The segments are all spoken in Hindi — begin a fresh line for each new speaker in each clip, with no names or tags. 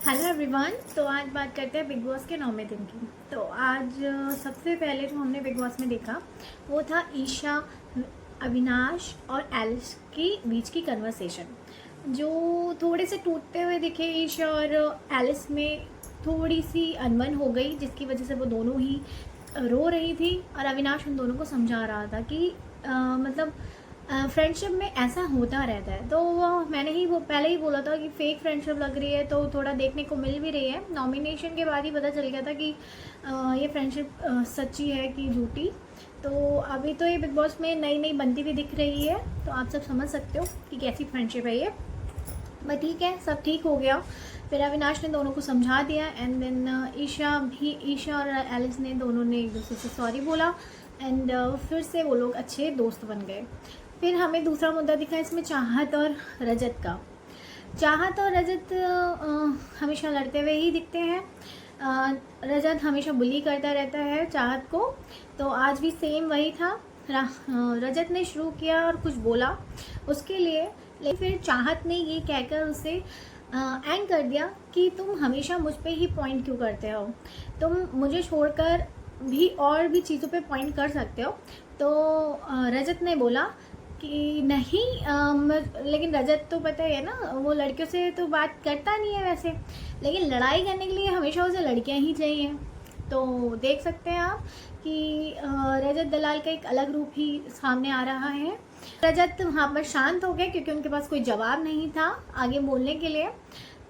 Hello everyone. तो आज बात करते हैं बिग बॉस के 9वें दिन की। तो आज सबसे पहले जो हमने बिग बॉस में देखा वो था ईशा, अविनाश और एलिस के बीच की कन्वर्सेशन जो थोड़े से टूटते हुए दिखे। ईशा और एलिस में थोड़ी सी अनबन हो गई जिसकी वजह से वो दोनों ही रो रही थी और अविनाश उन दोनों को समझा रहा था कि मतलब फ्रेंडशिप में ऐसा होता रहता है। तो वो मैंने ही वो पहले ही बोला था कि फेक फ्रेंडशिप लग रही है, तो थोड़ा देखने को मिल भी रही है। नॉमिनेशन के बाद ही पता चल गया था कि ये फ्रेंडशिप सच्ची है कि झूठी। तो अभी तो ये बिग बॉस में नई नई बनती हुई दिख रही है, तो आप सब समझ सकते हो कि कैसी फ्रेंडशिप है ये। बट ठीक है, सब ठीक हो गया। फिर अविनाश ने दोनों को समझा दिया एंड देन ईशा और एलिस ने दोनों ने एक दूसरे से सॉरी बोला एंड फिर से वो लोग अच्छे दोस्त बन गए। फिर हमें दूसरा मुद्दा दिखा इसमें चाहत और रजत का। चाहत और रजत हमेशा लड़ते हुए ही दिखते हैं। रजत हमेशा बुली करता रहता है चाहत को, तो आज भी सेम वही था। रजत ने शुरू किया और कुछ बोला उसके लिए, लेकिन फिर चाहत ने ये कहकर उसे एंड कर दिया कि तुम हमेशा मुझ पे ही पॉइंट क्यों करते हो, तुम मुझे छोड़कर भी और भी चीज़ों पे पॉइंट कर सकते हो। तो रजत ने बोला कि नहीं, लेकिन रजत तो पता है ना, वो लड़कियों से तो बात करता नहीं है वैसे, लेकिन लड़ाई करने के लिए हमेशा उसे लड़कियां ही चाहिए। तो देख सकते हैं आप कि रजत दलाल का एक अलग रूप ही सामने आ रहा है। रजत वहाँ पर शांत हो गए क्योंकि उनके पास कोई जवाब नहीं था आगे बोलने के लिए।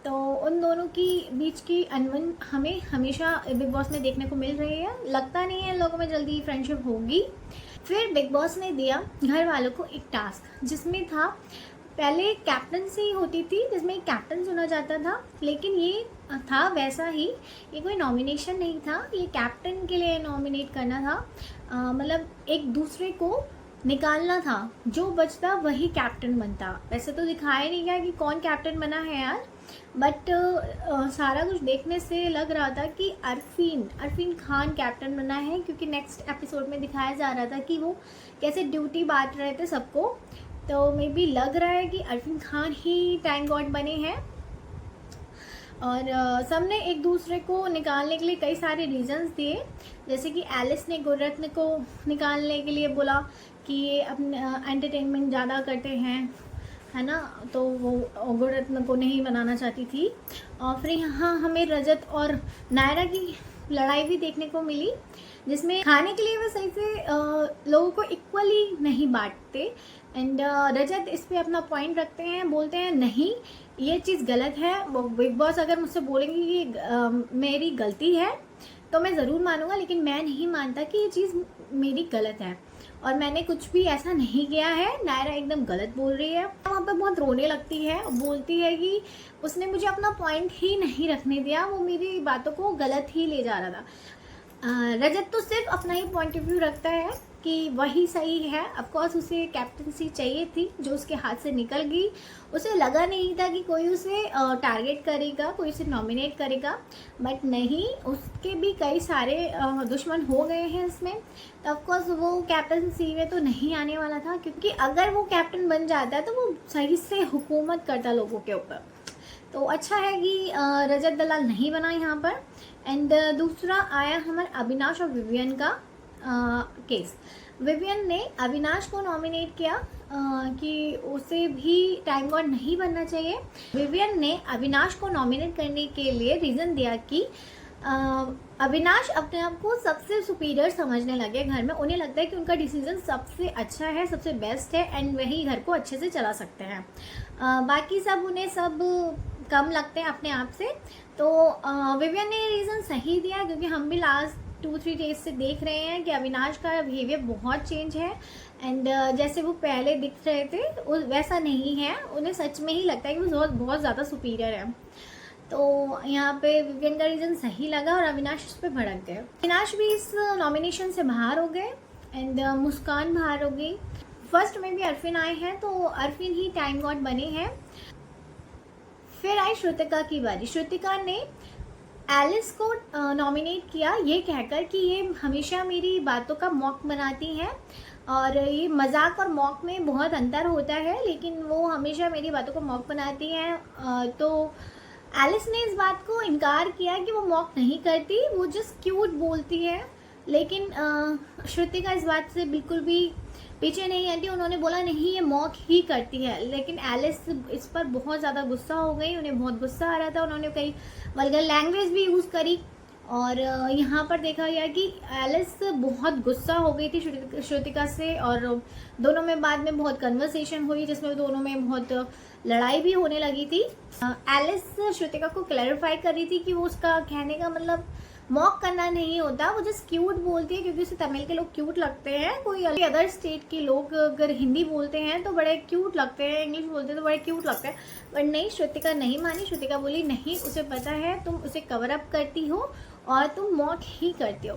तो उन दोनों की बीच की अनबन हमें हमेशा बिग बॉस में देखने को मिल रही है। लगता नहीं है इन लोगों में जल्दी फ्रेंडशिप होगी। फिर बिग बॉस ने दिया घर वालों को एक टास्क जिसमें था, पहले कैप्टनसी होती थी जिसमें एक कैप्टन चुना जाता था, लेकिन ये था वैसा ही, ये कोई नॉमिनेशन नहीं था, ये कैप्टन के लिए नॉमिनेट करना था। मतलब एक दूसरे को निकालना था, जो बचता वही कैप्टन बनता। वैसे तो दिखाया नहीं गया कि कौन कैप्टन बना है यार, बट सारा कुछ देखने से लग रहा था कि अरफीन खान कैप्टन बना है, क्योंकि नेक्स्ट एपिसोड में दिखाया जा रहा था कि वो कैसे ड्यूटी बांट रहे थे सबको। तो मे बी लग रहा है कि अरफीन खान ही टाइम गॉड बने हैं। और सबने एक दूसरे को निकालने के लिए कई सारे रीजंस दिए, जैसे कि एलिस ने गुररत्न को निकालने के लिए बोला कि ये अपने एंटरटेनमेंट ज़्यादा करते हैं, है ना, तो वो गुररत्न को नहीं बनाना चाहती थी। और फिर यहाँ हमें रजत और नायरा की लड़ाई भी देखने को मिली, जिसमें खाने के लिए वो सही से लोगों को इक्वली नहीं बांटते एंड रजत इस पे अपना पॉइंट रखते हैं, बोलते हैं नहीं ये चीज़ गलत है। बिग बॉस अगर मुझसे बोलेंगे कि मेरी गलती है तो मैं ज़रूर मानूंगा, लेकिन मैं नहीं मानता कि ये चीज़ मेरी गलत है और मैंने कुछ भी ऐसा नहीं किया है। नायरा एकदम गलत बोल रही है, वहाँ पे बहुत रोने लगती है, बोलती है कि उसने मुझे अपना पॉइंट ही नहीं रखने दिया, वो मेरी बातों को गलत ही ले जा रहा था। रजत तो सिर्फ अपना ही पॉइंट ऑफ व्यू रखता है कि वही सही है। ऑफकोर्स उसे कैप्टनसी चाहिए थी जो उसके हाथ से निकल गई। उसे लगा नहीं था कि कोई उसे टारगेट करेगा, कोई उसे नॉमिनेट करेगा, बट नहीं, उसके भी कई सारे दुश्मन हो गए हैं इसमें। तो ऑफकोर्स वो कैप्टनसी में तो नहीं आने वाला था, क्योंकि अगर वो कैप्टन बन जाता है तो वो सही से हुकूमत करता लोगों के ऊपर। तो अच्छा है कि रजत दलाल नहीं बना यहाँ पर। एंड दूसरा आया हमारे अविनाश और विवियन का केस। विवियन ने अविनाश को नॉमिनेट किया कि उसे भी टाइम गॉड नहीं बनना चाहिए। विवियन ने अविनाश को नॉमिनेट करने के लिए रीज़न दिया कि अविनाश अपने आप को सबसे सुपीरियर समझने लगे घर में, उन्हें लगता है कि उनका डिसीजन सबसे अच्छा है, सबसे बेस्ट है एंड वही घर को अच्छे से चला सकते हैं। बाकी सब उन्हें सब कम लगते हैं अपने आप से। तो विवियन ने रीज़न सही दिया, क्योंकि हम भी लास्ट 2-3 डेज से देख रहे हैं कि अविनाश का बिहेवियर बहुत चेंज है एंड जैसे वो पहले दिख रहे थे वैसा नहीं है। उन्हें सच में ही लगता है कि वो बहुत ज़्यादा सुपीरियर है। तो यहाँ पे विवियन का रीज़न सही लगा और अविनाश इस पर भड़क गए। अविनाश भी इस नॉमिनेशन से बाहर हो गए एंड मुस्कान बाहर हो गई। फर्स्ट में भी अरफीन आए हैं, तो अरफीन ही टाइम गॉड बने हैं। फिर आई श्रुतिका की बारी। श्रुतिका ने एलिस को नॉमिनेट किया ये कहकर कि ये हमेशा मेरी बातों का मॉक बनाती हैं और ये मजाक और मॉक में बहुत अंतर होता है, लेकिन वो हमेशा मेरी बातों को मॉक बनाती हैं। तो एलिस ने इस बात को इनकार किया कि वो मॉक नहीं करती, वो जस्ट क्यूट बोलती है। लेकिन श्रुतिका इस बात से बिल्कुल भी पीछे नहीं हटी, उन्होंने बोला नहीं ये मॉक ही करती है। लेकिन एलिस इस पर बहुत ज़्यादा गुस्सा हो गई, उन्हें बहुत गुस्सा आ रहा था, उन्होंने कई वल्गर लैंग्वेज भी यूज़ करी। और यहाँ पर देखा गया कि एलिस बहुत गुस्सा हो गई थी श्रुतिका से, और दोनों में बाद में बहुत कन्वर्सेशन हुई जिसमें दोनों में बहुत लड़ाई भी होने लगी थी। एलिस श्रुतिका को क्लैरिफाई कर रही थी कि वो उसका कहने का मतलब मॉक करना नहीं होता, वो जस्ट क्यूट बोलती है क्योंकि उसे तमिल के लोग क्यूट लगते हैं। कोई अदर स्टेट के लोग अगर हिंदी बोलते हैं तो बड़े क्यूट लगते हैं, इंग्लिश बोलते हैं तो बड़े क्यूट लगते हैं। बट नहीं, श्रुतिका नहीं मानी। श्रुतिका बोली नहीं, उसे पता है तुम उसे कवर अप करती हो और तुम मॉक ही करते हो।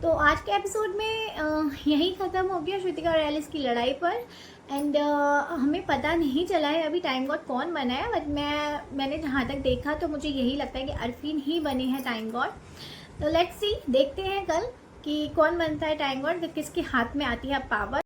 तो आज के एपिसोड में यही ख़त्म हो गया श्रुतिका और एलिस की लड़ाई पर। एंड हमें पता नहीं चला है अभी टाइम गॉड कौन बना है, बट मैंने जहाँ तक देखा तो मुझे यही लगता है कि अरफीन ही बने हैं टाइम गॉड। तो लेट्स सी, देखते हैं कल कि कौन बनता है टाइम गॉड, किसके हाथ में आती है पावर।